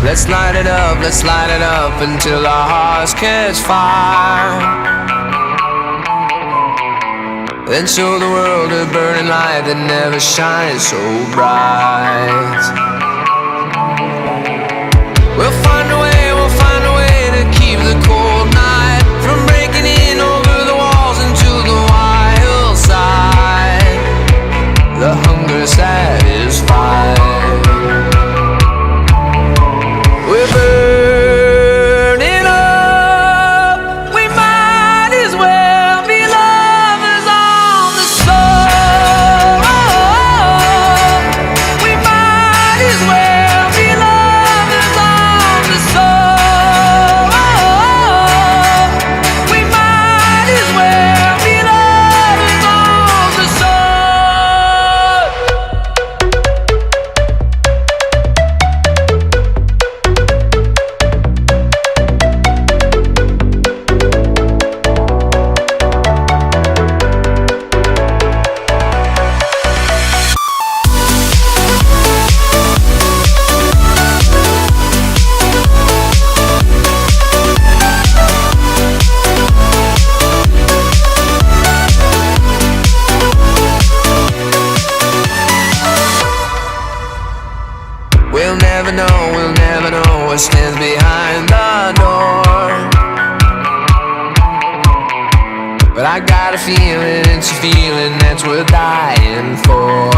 Let's light it up until our hearts catch fire. Then show the world a burning light that never shines so bright. We'll find a way to keep the cold night from breaking in over the walls into the wild side. The hunger satisfied. We're burning up. We might as well be lovers on the soul. We might as well be lovers on the soul. We might as well be lovers on the soul. We'll never know what stands behind the door. But I got a feeling, it's a feeling that's worth dying for.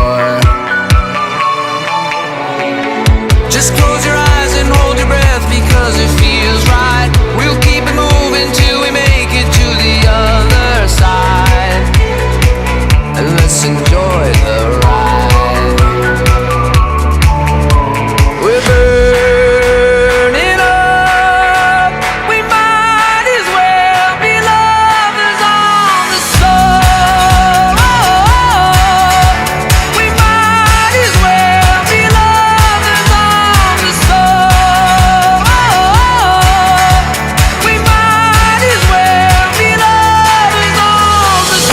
Just close your eyes and hold your breath because it feels right. We'll keep it moving till we make it to the other side. And let's enjoy the ride. We're burning up. We might as well be lovers on the soul. We might as well be lovers on the soul. We might as well be lovers on the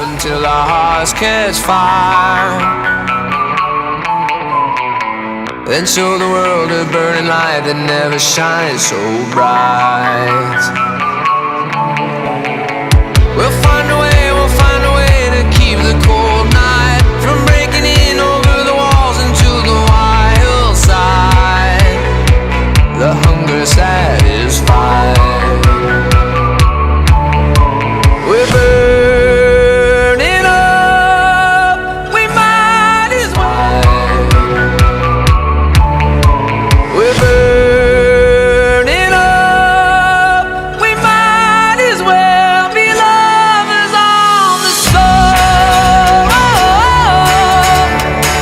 until our hearts catch fire. Then show the world a burning light that never shines so bright. We'll find a way to keep the cold night from breaking in over the walls into the wild side. The hunger satisfied. We're burning up. We might as well. We're burning up. We might as well be lovers on the soul.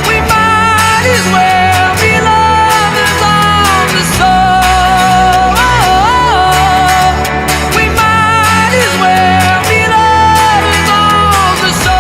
We might as well be lovers on the soul. We might as well be lovers on the soul.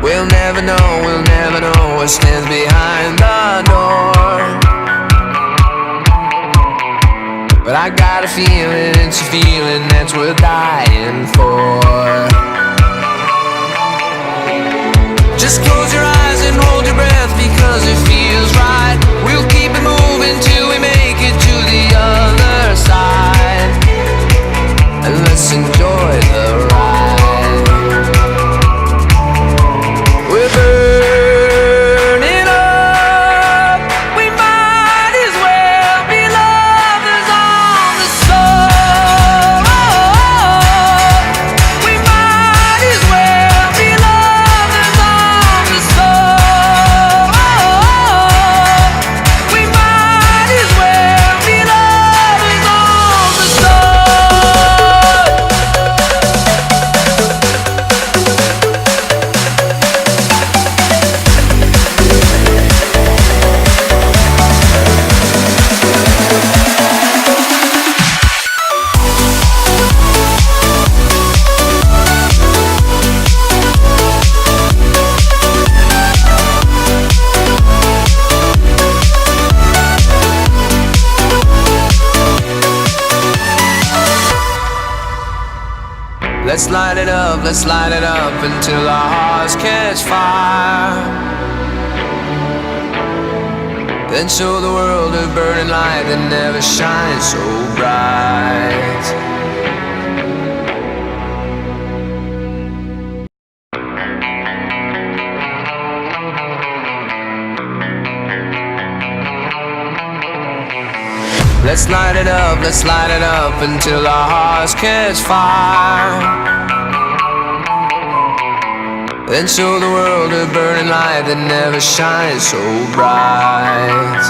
We'll never know what stands behind the door. But I got a feeling, it's a feeling that's worth dying for. Just close your eyes and hold your breath because it feels right. We'll keep it moving till we make it to the other side. And let's enjoy the ride. We're burning up. We might as well be lovers on the soul. Let's light it up until our hearts catch fire. Then show the world a burning light that never shines so bright. Let's light it up until our hearts catch fire. Then show the world a burning light that never shines so bright.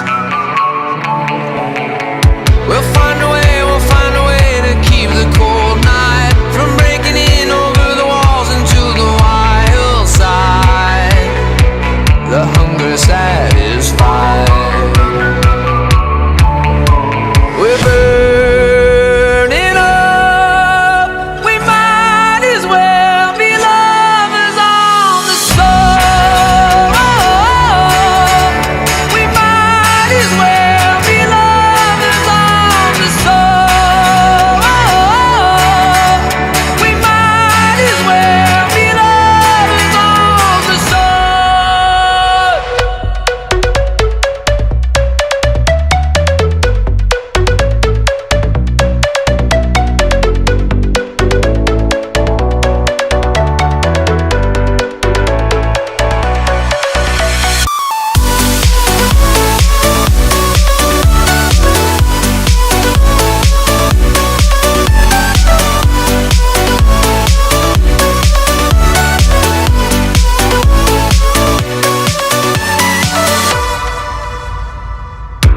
We'll find a way to keep the cold night from breaking in over the walls into the wild side. The hunger satisfied. We're burning up. We might as well be lovers on the soul. We might as well be lovers on the soul. We might as well be lovers on the soul.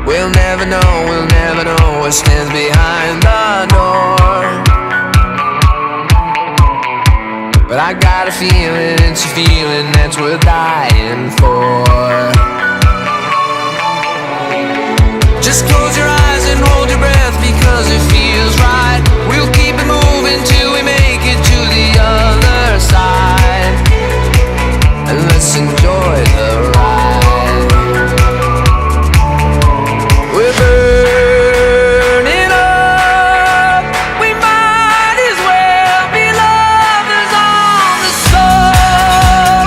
We'll never know what stands behind the door. But I got a feeling, it's a feeling that's worth dying for. Just close your eyes and hold your breath because it feels right. We'll keep it moving till we make it to the other side. And let's enjoy the ride. We're burning up. We might as well be lovers on the soul.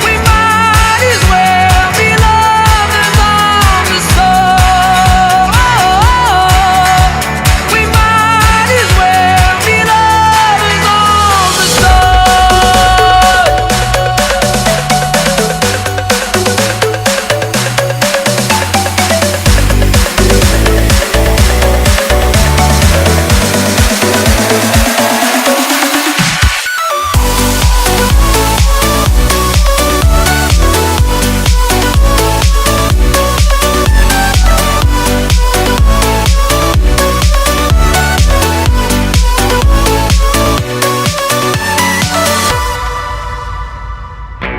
We might as well be lovers on the soul. We might as well be lovers on the soul.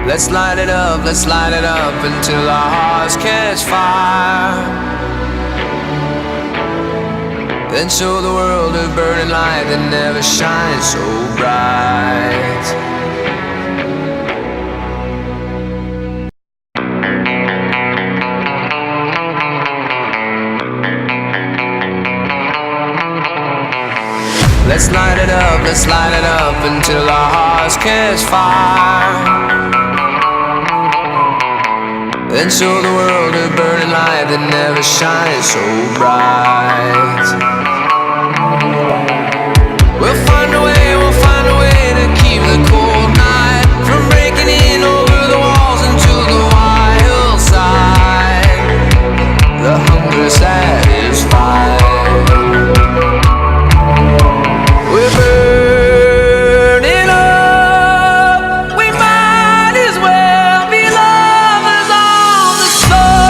Let's light it up until our hearts catch fire. Then show the world a burning light that never shines so bright. Let's light it up until our hearts catch fire. Then show the world a burning light that never shines so bright. We'll find a way to keep the cold night from breaking in over the walls into the wild side. The hunger satisfied. We're burning up. We might as well be lovers on the soul.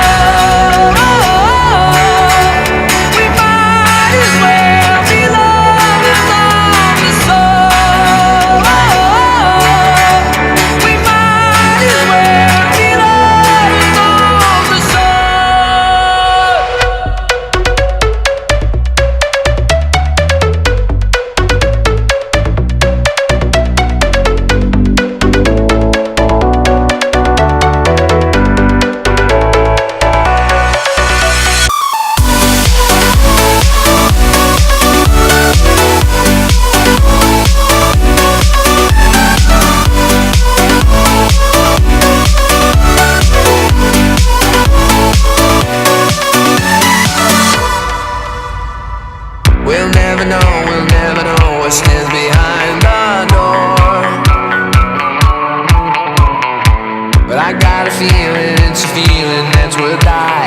We might chance we'll die.